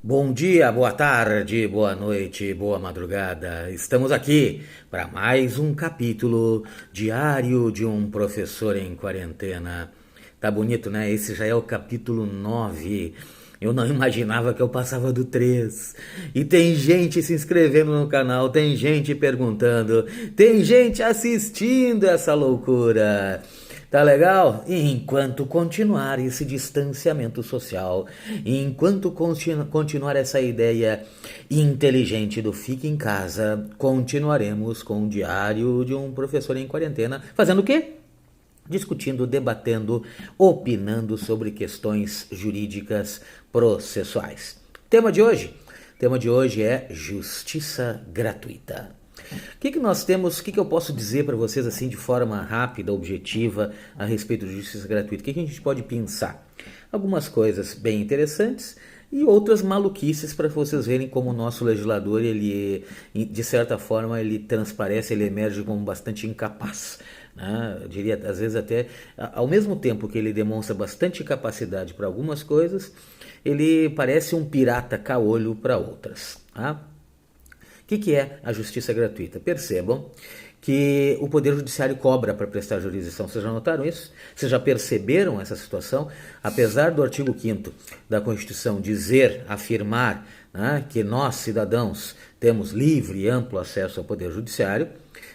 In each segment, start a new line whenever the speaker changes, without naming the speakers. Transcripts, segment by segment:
Bom dia, boa tarde, boa noite, boa madrugada. Estamos aqui para mais um capítulo diário de um professor em quarentena. Tá bonito, né? Esse já é o capítulo 9. Eu não imaginava que eu passava do 3. E tem gente se inscrevendo no canal, tem gente perguntando, tem gente assistindo essa loucura. Tá legal? E enquanto continuar esse distanciamento social, enquanto continuar essa ideia inteligente do fique em casa, continuaremos com o diário de um professor em quarentena. Fazendo o quê? Discutindo, debatendo, opinando sobre questões jurídicas processuais. Tema de hoje? Tema de hoje é justiça gratuita. O que nós temos, o que eu posso dizer para vocês assim de forma rápida, objetiva, a respeito de justiça gratuita? O que a gente pode pensar? Algumas coisas bem interessantes e outras maluquices para vocês verem como o nosso legislador, ele, de certa forma, ele transparece, ele emerge como bastante incapaz. Né? Eu diria, às vezes até, ao mesmo tempo que ele demonstra bastante capacidade para algumas coisas, ele parece um pirata caolho para outras. Tá? O que é a justiça gratuita? Percebam que o Poder Judiciário cobra para prestar jurisdição. Vocês já notaram isso? Vocês já perceberam essa situação? Apesar do artigo 5º da Constituição dizer, afirmar, né, que nós, cidadãos, temos livre e amplo acesso ao Poder Judiciário,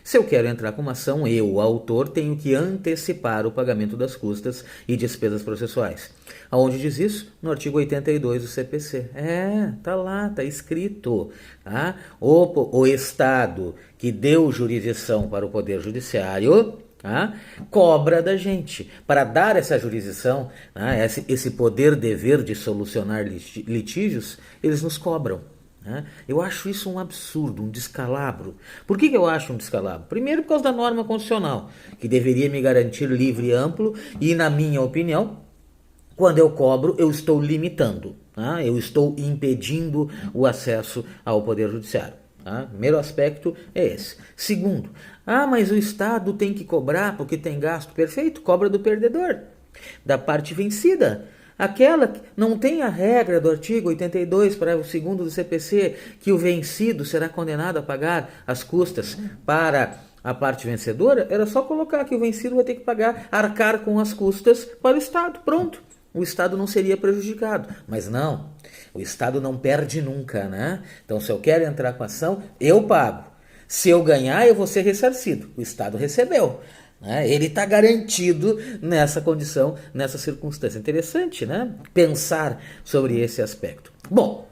se eu quero entrar com uma ação, eu, o autor, tenho que antecipar o pagamento das custas e despesas processuais. Aonde diz isso? No artigo 82 do CPC. Tá lá, tá escrito. Tá? O Estado que deu jurisdição para o Poder Judiciário, tá? Cobra da gente. Para dar essa jurisdição, tá? esse poder-dever de solucionar litígios, eles nos cobram. Eu acho isso um absurdo, um descalabro. Por que eu acho um descalabro? Primeiro, por causa da norma constitucional, que deveria me garantir livre e amplo, e, na minha opinião, quando eu cobro, eu estou limitando, eu estou impedindo o acesso ao Poder Judiciário. Primeiro aspecto é esse. Segundo, mas o Estado tem que cobrar porque tem gasto. Perfeito, cobra do perdedor, da parte vencida. Aquela que não tem a regra do artigo 82, parágrafo 2º do CPC, que o vencido será condenado a pagar as custas para a parte vencedora, era só colocar que o vencido vai ter que pagar, arcar com as custas para o Estado. Pronto. O Estado não seria prejudicado. Mas não, o Estado não perde nunca, né? Então, se eu quero entrar com a ação, eu pago. Se eu ganhar, eu vou ser ressarcido. O Estado recebeu. Ele está garantido nessa condição, nessa circunstância. Interessante, né? Pensar sobre esse aspecto. Bom,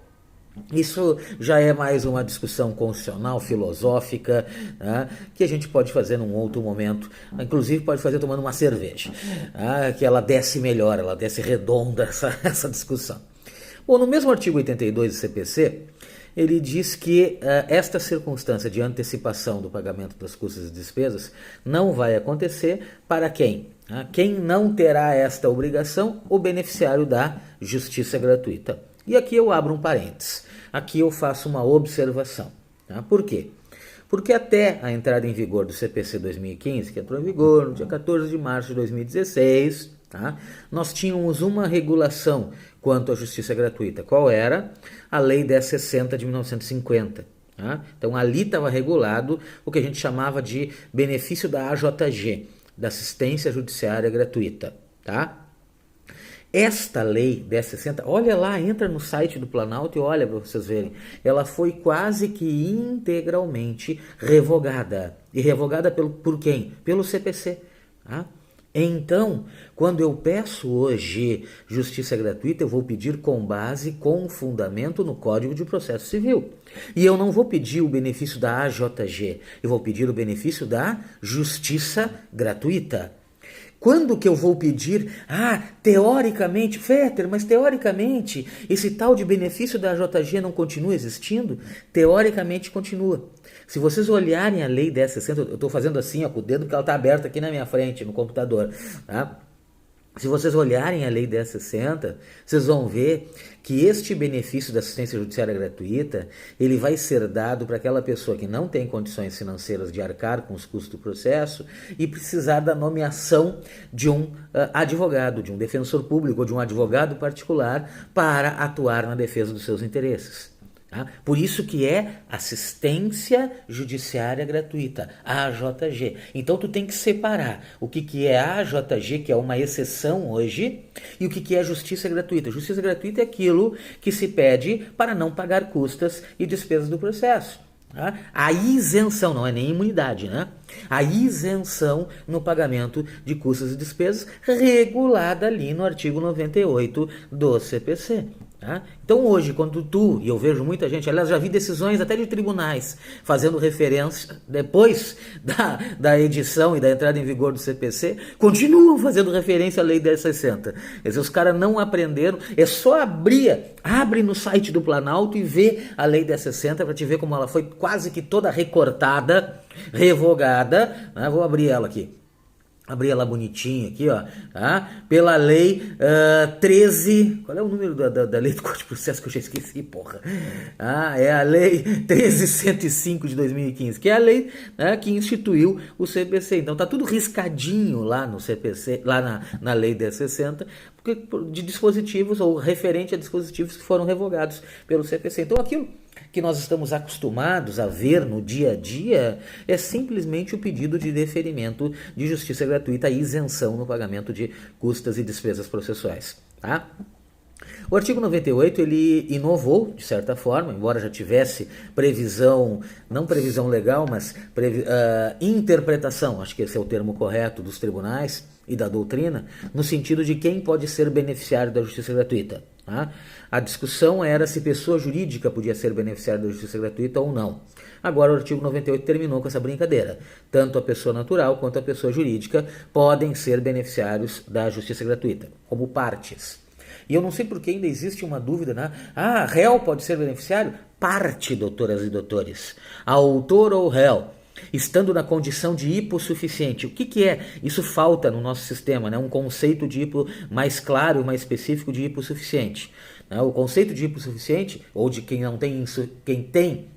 isso já é mais uma discussão constitucional, filosófica, né, que a gente pode fazer num outro momento. Inclusive pode fazer tomando uma cerveja, que ela desce melhor, ela desce redonda essa discussão. Bom, no mesmo artigo 82 do CPC, ele diz que esta circunstância de antecipação do pagamento das custas e despesas não vai acontecer para quem? Quem não terá esta obrigação? O beneficiário da justiça gratuita. E aqui eu abro um parênteses. Aqui eu faço uma observação. Por quê? Porque até a entrada em vigor do CPC 2015, que entrou em vigor no dia 14 de março de 2016, nós tínhamos uma regulação quanto à justiça gratuita. Qual era? A Lei 1060 de 1950. Então ali estava regulado o que a gente chamava de benefício da AJG, da assistência judiciária gratuita. Esta lei 1060, olha lá, entra no site do Planalto e olha para vocês verem, ela foi quase que integralmente revogada. E revogada por quem? Pelo CPC. Então, quando eu peço hoje justiça gratuita, eu vou pedir com base, com fundamento no Código de Processo Civil. E eu não vou pedir o benefício da AJG, eu vou pedir o benefício da justiça gratuita. Quando que eu vou pedir? Teoricamente, Fetter, mas teoricamente esse tal de benefício da AJG não continua existindo? Teoricamente continua. Se vocês olharem a Lei 1060, eu estou fazendo assim com o dedo porque ela está aberta aqui na minha frente, no computador. Se vocês olharem a Lei 10.60, vocês vão ver que este benefício da assistência judiciária gratuita, ele vai ser dado para aquela pessoa que não tem condições financeiras de arcar com os custos do processo e precisar da nomeação de um advogado, de um defensor público ou de um advogado particular para atuar na defesa dos seus interesses. Tá? Por isso que é assistência judiciária gratuita, AJG. Então tu tem que separar o que é AJG, que é uma exceção hoje, e o que é justiça gratuita. Justiça gratuita é aquilo que se pede para não pagar custas e despesas do processo. Tá? A isenção, não é nem imunidade, né? A isenção no pagamento de custas e despesas regulada ali no artigo 98 do CPC. Tá? Então hoje, quando e eu vejo muita gente, aliás, já vi decisões até de tribunais fazendo referência, depois da edição e da entrada em vigor do CPC, continuam fazendo referência à Lei 10.60. Quer dizer, os caras não aprenderam, é só abre no site do Planalto e vê a Lei 10.60 para te ver como ela foi quase que toda recortada, revogada, né? Vou abrir ela aqui. Abri ela bonitinha aqui, ó, tá? Pela lei 13... Qual é o número da lei do Código de Processo que eu já esqueci, porra? É a lei 13.105 de 2015, que é a lei, né, que instituiu o CPC. Então tá tudo riscadinho lá no CPC, lá na lei 10.60, de dispositivos ou referente a dispositivos que foram revogados pelo CPC. Então aquilo que nós estamos acostumados a ver no dia a dia é simplesmente o pedido de deferimento de justiça gratuita e isenção no pagamento de custas e despesas processuais. Tá? O artigo 98 ele inovou, de certa forma, embora já tivesse previsão, não previsão legal, mas interpretação, acho que esse é o termo correto, dos tribunais e da doutrina, no sentido de quem pode ser beneficiário da justiça gratuita. Tá? A discussão era se pessoa jurídica podia ser beneficiária da justiça gratuita ou não. Agora o artigo 98 terminou com essa brincadeira. Tanto a pessoa natural quanto a pessoa jurídica podem ser beneficiários da justiça gratuita, como partes. E eu não sei por que ainda existe uma dúvida, né? Réu pode ser beneficiário? Parte, doutoras e doutores. Autor ou réu, estando na condição de hipossuficiente. O que é? Isso falta no nosso sistema, né? Um conceito de mais claro, mais específico de hipossuficiente. O conceito de hipossuficiente, ou de quem tem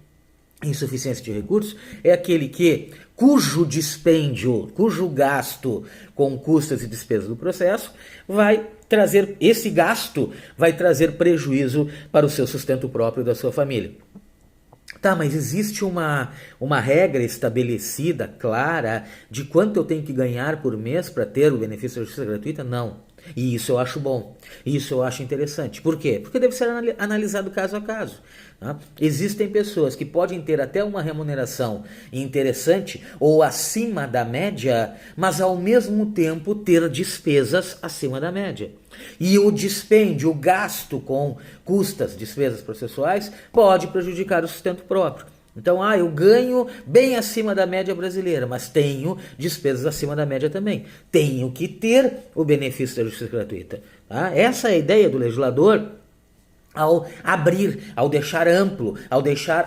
insuficiência de recursos, é aquele cujo dispêndio, cujo gasto com custas e despesas do processo esse gasto vai trazer prejuízo para o seu sustento próprio e da sua família. Tá, mas existe uma regra estabelecida, clara, de quanto eu tenho que ganhar por mês para ter o benefício da justiça gratuita? Não. E isso eu acho bom, isso eu acho interessante. Por quê? Porque deve ser analisado caso a caso. Tá? Existem pessoas que podem ter até uma remuneração interessante ou acima da média, mas ao mesmo tempo ter despesas acima da média. E o dispêndio, o gasto com custas, despesas processuais, pode prejudicar o sustento próprio. Então, eu ganho bem acima da média brasileira, mas tenho despesas acima da média também. Tenho que ter o benefício da justiça gratuita. Tá? Essa é a ideia do legislador ao abrir, ao deixar amplo,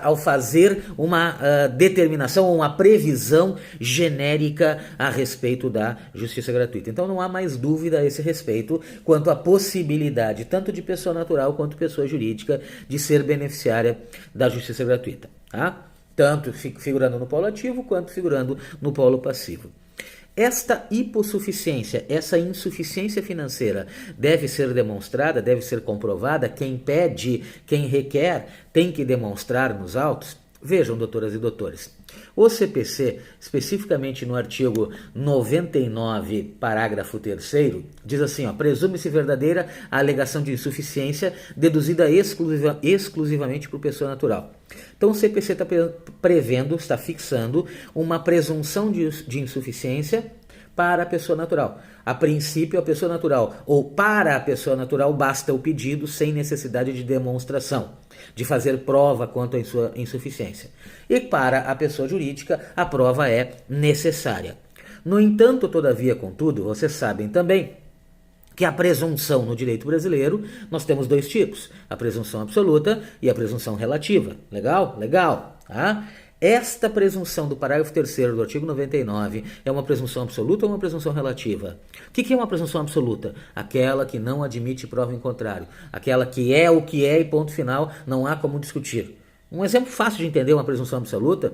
ao fazer uma determinação, uma previsão genérica a respeito da justiça gratuita. Então não há mais dúvida a esse respeito quanto à possibilidade, tanto de pessoa natural quanto pessoa jurídica, de ser beneficiária da justiça gratuita. Tá? Tanto figurando no polo ativo quanto figurando no polo passivo. Esta hipossuficiência, essa insuficiência financeira deve ser demonstrada, deve ser comprovada. Quem pede, quem requer, tem que demonstrar nos autos. Vejam, doutoras e doutores, o CPC, especificamente no artigo 99, parágrafo 3º, diz assim, presume-se verdadeira a alegação de insuficiência deduzida exclusivamente por pessoa natural. Então o CPC está fixando uma presunção de insuficiência para a pessoa natural. A princípio, a pessoa natural, ou para a pessoa natural, basta o pedido sem necessidade de demonstração, de fazer prova quanto à sua insuficiência. E para a pessoa jurídica, a prova é necessária. No entanto, todavia, contudo, vocês sabem também que a presunção no direito brasileiro, nós temos dois tipos, a presunção absoluta e a presunção relativa. Legal? Legal. Tá? Esta presunção do parágrafo 3º do artigo 99 é uma presunção absoluta ou uma presunção relativa? O que é uma presunção absoluta? Aquela que não admite prova em contrário. Aquela que é o que é e ponto final, não há como discutir. Um exemplo fácil de entender uma presunção absoluta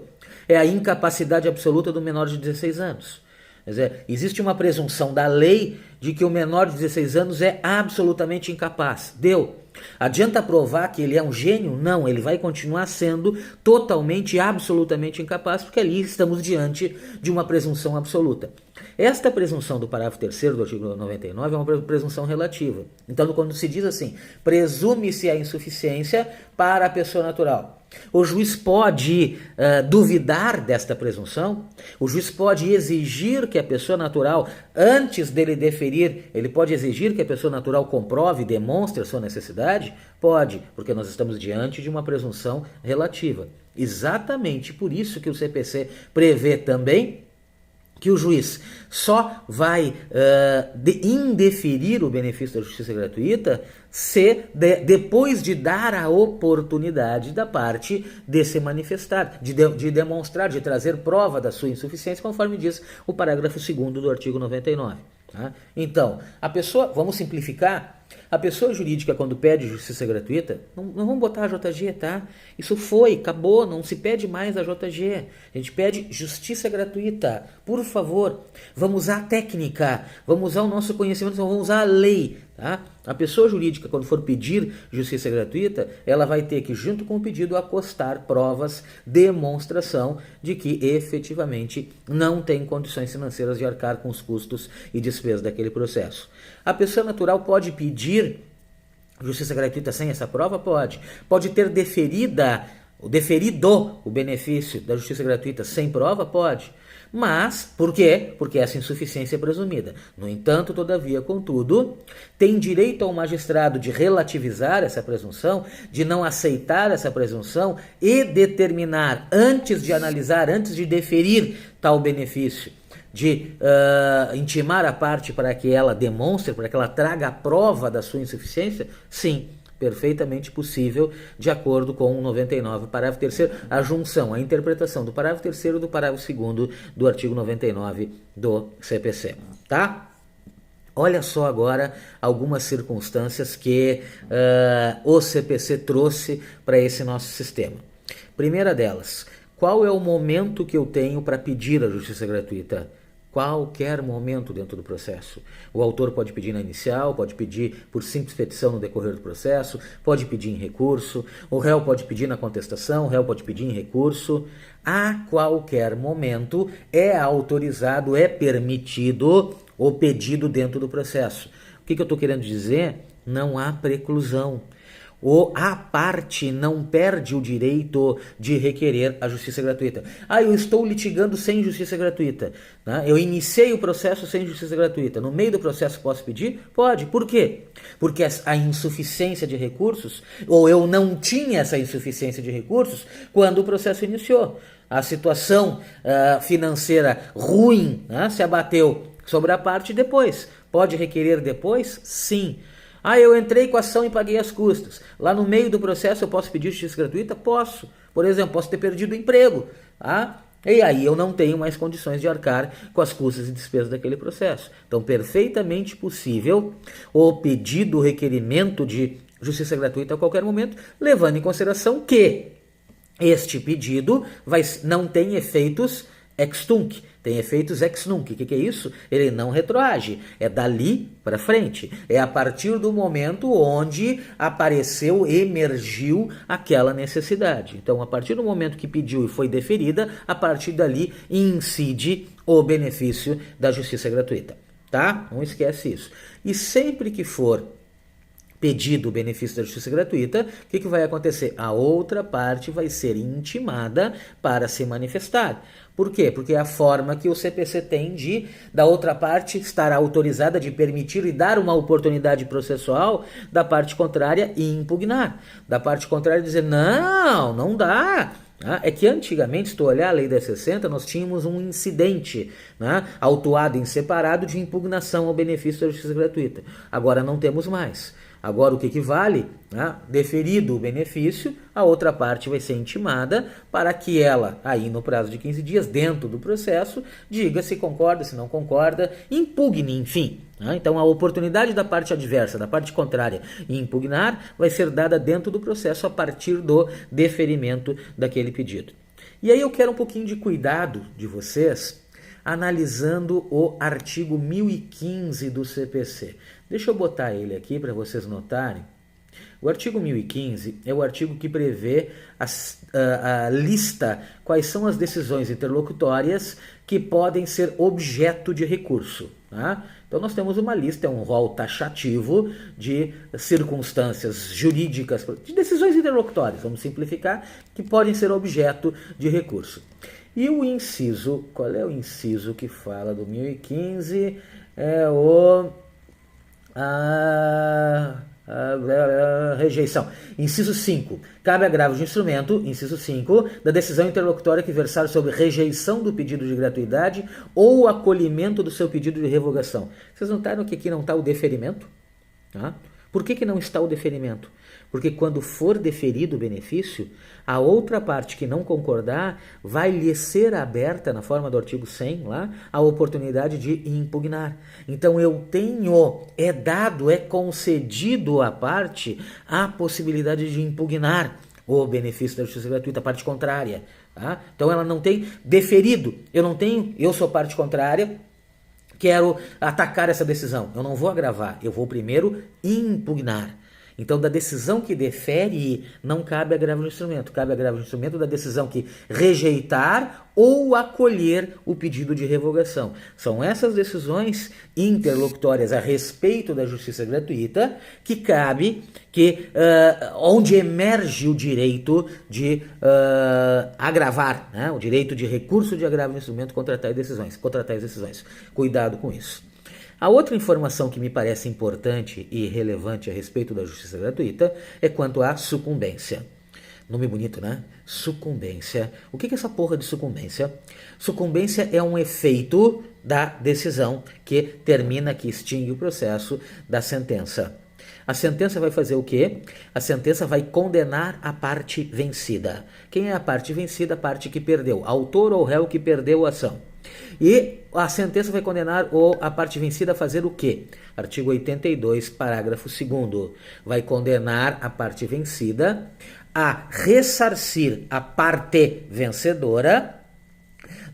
é a incapacidade absoluta do menor de 16 anos. Quer dizer, existe uma presunção da lei de que o menor de 16 anos é absolutamente incapaz. Deu. Adianta provar que ele é um gênio? Não, ele vai continuar sendo totalmente e absolutamente incapaz, porque ali estamos diante de uma presunção absoluta. Esta presunção do parágrafo 3º do artigo 99 é uma presunção relativa. Então, quando se diz assim, presume-se a insuficiência para a pessoa natural, o juiz pode duvidar desta presunção, o juiz pode exigir que a pessoa natural, antes dele deferir, ele pode exigir que a pessoa natural comprove e demonstre a sua necessidade? Pode, porque nós estamos diante de uma presunção relativa. Exatamente por isso que o CPC prevê também que o juiz só vai indeferir o benefício da justiça gratuita se depois de dar a oportunidade da parte de se manifestar, de demonstrar, de trazer prova da sua insuficiência, conforme diz o parágrafo 2º do artigo 99. Tá? Então, a pessoa, vamos simplificar, a pessoa jurídica quando pede justiça gratuita, não vamos botar a JG, tá? Isso foi, acabou, não se pede mais a JG. A gente pede justiça gratuita. Por favor, vamos usar a técnica, vamos usar o nosso conhecimento, vamos usar a lei, tá? A pessoa jurídica, quando for pedir justiça gratuita, ela vai ter que, junto com o pedido, acostar provas, demonstração de que efetivamente não tem condições financeiras de arcar com os custos e despesas daquele processo. A pessoa natural pode pedir justiça gratuita sem essa prova? Pode. Pode ter deferido o benefício da justiça gratuita sem prova? Pode. Mas, por quê? Porque essa insuficiência é presumida. No entanto, todavia, contudo, tem direito ao magistrado de relativizar essa presunção, de não aceitar essa presunção e determinar, antes de analisar, antes de deferir tal benefício, de intimar a parte para que ela demonstre, para que ela traga a prova da sua insuficiência? Sim, perfeitamente possível, de acordo com o 99, parágrafo 3º, a junção, a interpretação do parágrafo 3º do parágrafo 2º do artigo 99 do CPC, tá? Olha só agora algumas circunstâncias que o CPC trouxe para esse nosso sistema. Primeira delas, qual é o momento que eu tenho para pedir a justiça gratuita? Qualquer momento dentro do processo. O autor pode pedir na inicial, pode pedir por simples petição no decorrer do processo, pode pedir em recurso, o réu pode pedir na contestação, o réu pode pedir em recurso. A qualquer momento é autorizado, é permitido o pedido dentro do processo. O que eu estou querendo dizer? Não há preclusão. A parte não perde o direito de requerer a justiça gratuita. Eu estou litigando sem justiça gratuita, né? Eu iniciei o processo sem justiça gratuita. No meio do processo posso pedir? Pode. Por quê? Porque a insuficiência de recursos, ou eu não tinha essa insuficiência de recursos quando o processo iniciou. A situação financeira ruim, né, se abateu sobre a parte depois. Pode requerer depois? Sim. Eu entrei com a ação e paguei as custas. Lá no meio do processo eu posso pedir justiça gratuita? Posso. Por exemplo, posso ter perdido o emprego. E aí eu não tenho mais condições de arcar com as custas e despesas daquele processo. Então, perfeitamente possível o pedido, o requerimento de justiça gratuita a qualquer momento, levando em consideração que este pedido não tem efeitos ex tunc, tem efeitos ex nunc. O que é isso? Ele não retroage, é dali para frente. É a partir do momento onde apareceu, emergiu aquela necessidade. Então, a partir do momento que pediu e foi deferida, a partir dali incide o benefício da justiça gratuita. Tá? Não esquece isso. E sempre que for pedido o benefício da justiça gratuita, o que vai acontecer? A outra parte vai ser intimada para se manifestar. Por quê? Porque é a forma que o CPC tem da outra parte estar autorizada de permitir e dar uma oportunidade processual da parte contrária e impugnar. Da parte contrária dizer, não dá. É que antigamente, se tu olhar a lei 1060, nós tínhamos um incidente, né, autuado em separado de impugnação ao benefício da justiça gratuita. Agora não temos mais. Agora, o que vale? Né? Deferido o benefício, a outra parte vai ser intimada para que ela, aí no prazo de 15 dias, dentro do processo, diga se concorda, se não concorda, impugne, enfim. Né? Então, a oportunidade da parte adversa, da parte contrária, em impugnar, vai ser dada dentro do processo a partir do deferimento daquele pedido. E aí eu quero um pouquinho de cuidado de vocês, analisando o artigo 1015 do CPC. Deixa eu botar ele aqui para vocês notarem. O artigo 1015 é o artigo que prevê a lista quais são as decisões interlocutórias que podem ser objeto de recurso. Tá? Então nós temos uma lista, é um rol taxativo de circunstâncias jurídicas, de decisões interlocutórias, vamos simplificar, que podem ser objeto de recurso. E o inciso, qual é o inciso que fala do 1015? É o... rejeição. Inciso 5. Cabe agravo de instrumento, inciso 5, da decisão interlocutória que versar sobre rejeição do pedido de gratuidade ou acolhimento do seu pedido de revogação. Vocês notaram que aqui não está o deferimento? Tá? Por que não está o deferimento? Porque quando for deferido o benefício, a outra parte que não concordar vai lhe ser aberta, na forma do artigo 100, lá, a oportunidade de impugnar. Então eu tenho, é dado, é concedido à parte a possibilidade de impugnar o benefício da justiça gratuita, a parte contrária. Tá? Então ela não tem deferido, eu sou parte contrária, quero atacar essa decisão. Eu não vou agravar, eu vou primeiro impugnar. Então, da decisão que defere, não cabe agravo no instrumento. Cabe agravo no instrumento da decisão que rejeitar ou acolher o pedido de revogação. São essas decisões interlocutórias a respeito da justiça gratuita que cabe, onde emerge o direito de agravar, né? O direito de recurso de agravo no instrumento contra tais decisões. Cuidado com isso. A outra informação que me parece importante e relevante a respeito da justiça gratuita é quanto à sucumbência. Nome bonito, né? Sucumbência. O que é essa porra de sucumbência? Sucumbência é um efeito da decisão que termina, que extingue o processo da sentença. A sentença vai fazer o quê? A sentença vai condenar a parte vencida. Quem é a parte vencida? A parte que perdeu. Autor ou réu que perdeu a ação. E a sentença vai condenar a parte vencida a fazer o quê? Artigo 82, parágrafo 2º. Vai condenar a parte vencida a ressarcir a parte vencedora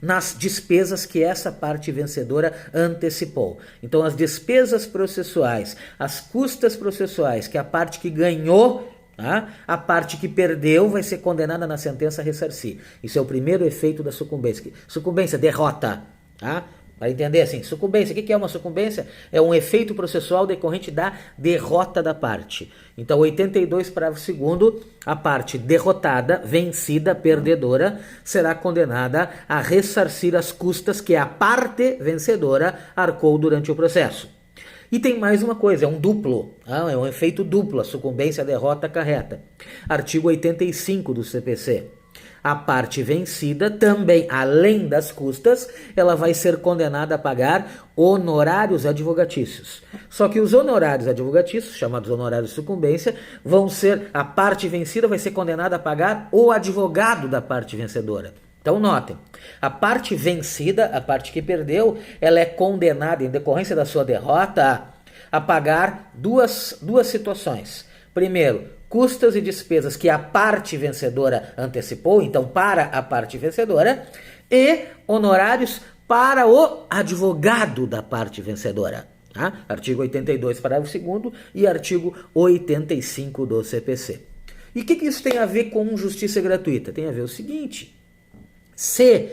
nas despesas que essa parte vencedora antecipou. Então, as despesas processuais, as custas processuais que a parte que ganhou, a parte que perdeu vai ser condenada na sentença a ressarcir. Isso é o primeiro efeito da sucumbência. Sucumbência, derrota. Para entender assim, sucumbência, o que é uma sucumbência? É um efeito processual decorrente da derrota da parte. Então, 82, parágrafo 2º, a parte derrotada, vencida, perdedora, será condenada a ressarcir as custas que a parte vencedora arcou durante o processo. E tem mais uma coisa, é um duplo, é um efeito duplo, a sucumbência, a derrota acarreta. Artigo 85 do CPC. A parte vencida também, além das custas, ela vai ser condenada a pagar honorários advogatícios. Só que os honorários advogatícios, chamados honorários de sucumbência, a parte vencida vai ser condenada a pagar o advogado da parte vencedora. Então notem, a parte vencida, a parte que perdeu, ela é condenada, em decorrência da sua derrota, a pagar duas situações. Primeiro, custas e despesas que a parte vencedora antecipou, então para a parte vencedora, e honorários para o advogado da parte vencedora. Artigo 82, parágrafo 2º e artigo 85 do CPC. E o que isso tem a ver com justiça gratuita? Tem a ver o seguinte: se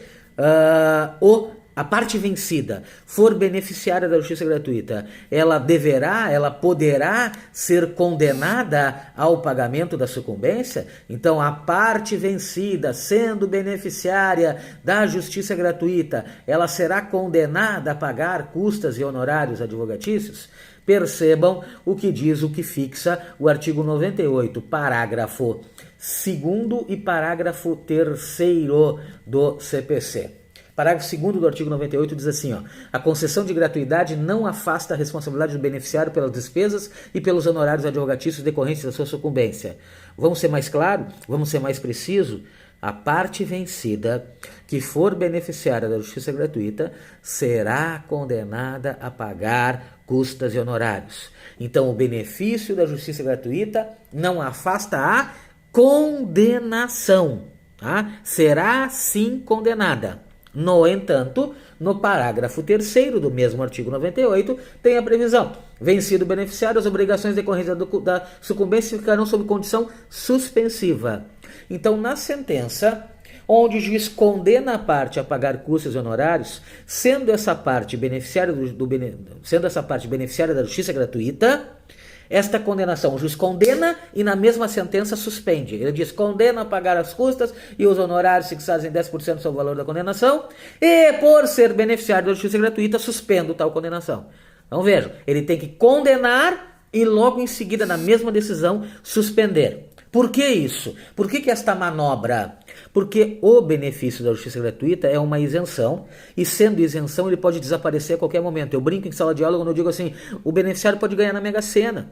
a parte vencida for beneficiária da justiça gratuita, ela poderá ser condenada ao pagamento da sucumbência. Então, a parte vencida, sendo beneficiária da justiça gratuita, ela será condenada a pagar custas e honorários advogatícios? Percebam o que diz, o que fixa o artigo 98, parágrafo 2º e parágrafo 3º do CPC. Parágrafo 2º do artigo 98 diz assim, ó, a concessão de gratuidade não afasta a responsabilidade do beneficiário pelas despesas e pelos honorários advogatícios decorrentes da sua sucumbência. Vamos ser mais claro? Vamos ser mais preciso? A parte vencida que for beneficiária da justiça gratuita será condenada a pagar custas e honorários. Então, o benefício da justiça gratuita não afasta a condenação, tá? Será sim condenada. No entanto, no parágrafo 3º do mesmo artigo 98, tem a previsão. Vencido o beneficiário, as obrigações decorrentes da sucumbência ficarão sob condição suspensiva. Então, na sentença, onde o juiz condena a parte a pagar custos e honorários, sendo essa parte beneficiária da justiça gratuita, esta condenação, o juiz condena e na mesma sentença suspende. Ele diz, condena a pagar as custas e os honorários fixados em 10% sobre o valor da condenação e, por ser beneficiário da justiça gratuita, suspendo tal condenação. Então vejam, ele tem que condenar e logo em seguida, na mesma decisão, suspender. Por que isso? Por que esta manobra? Porque o benefício da justiça gratuita é uma isenção, e sendo isenção ele pode desaparecer a qualquer momento. Eu brinco em sala de aula quando eu digo assim, o beneficiário pode ganhar na Mega Sena.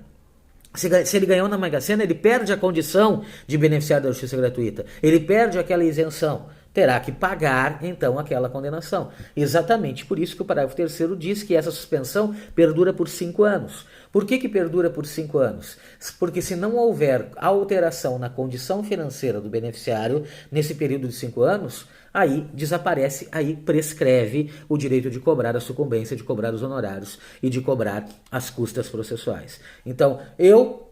Se ele ganhou na Mega Sena, ele perde a condição de beneficiário da justiça gratuita. Ele perde aquela isenção. Terá que pagar, então, aquela condenação. Exatamente por isso que o parágrafo 3º diz que essa suspensão perdura por 5 anos. Por que perdura por 5 anos? Porque se não houver alteração na condição financeira do beneficiário nesse período de 5 anos, aí desaparece, aí prescreve o direito de cobrar a sucumbência, de cobrar os honorários e de cobrar as custas processuais. Então, eu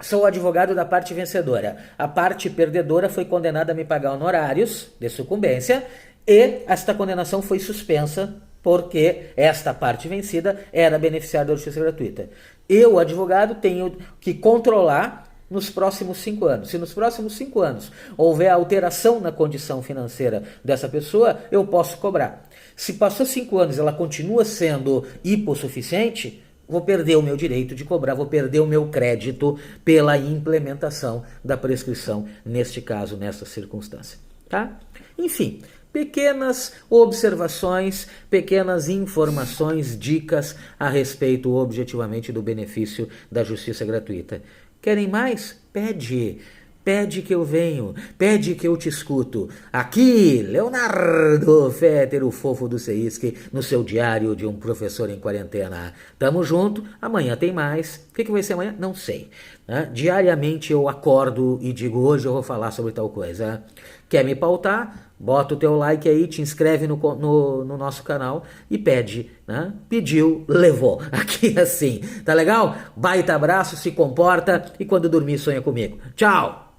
sou o advogado da parte vencedora. A parte perdedora foi condenada a me pagar honorários de sucumbência e esta condenação foi suspensa porque esta parte vencida era beneficiária da justiça gratuita. Eu, advogado, tenho que controlar nos próximos 5 anos. Se nos próximos 5 anos houver alteração na condição financeira dessa pessoa, eu posso cobrar. Se passou 5 anos e ela continua sendo hipossuficiente, vou perder o meu direito de cobrar, vou perder o meu crédito pela implementação da prescrição, neste caso, nessa circunstância. Tá? Enfim, pequenas observações, pequenas informações, dicas a respeito objetivamente do benefício da justiça gratuita. Querem mais? Pede. Pede que eu venho, pede que eu te escuto. Aqui, Leonardo Fetter, o fofo do CEISC, no seu diário de um professor em quarentena. Tamo junto, amanhã tem mais. O que vai ser amanhã? Não sei. Diariamente eu acordo e digo, hoje eu vou falar sobre tal coisa. Quer me pautar? Bota o teu like aí, te inscreve no nosso canal e pede, né? Pediu, levou. Aqui assim, tá legal? Baita abraço, se comporta e quando dormir sonha comigo. Tchau!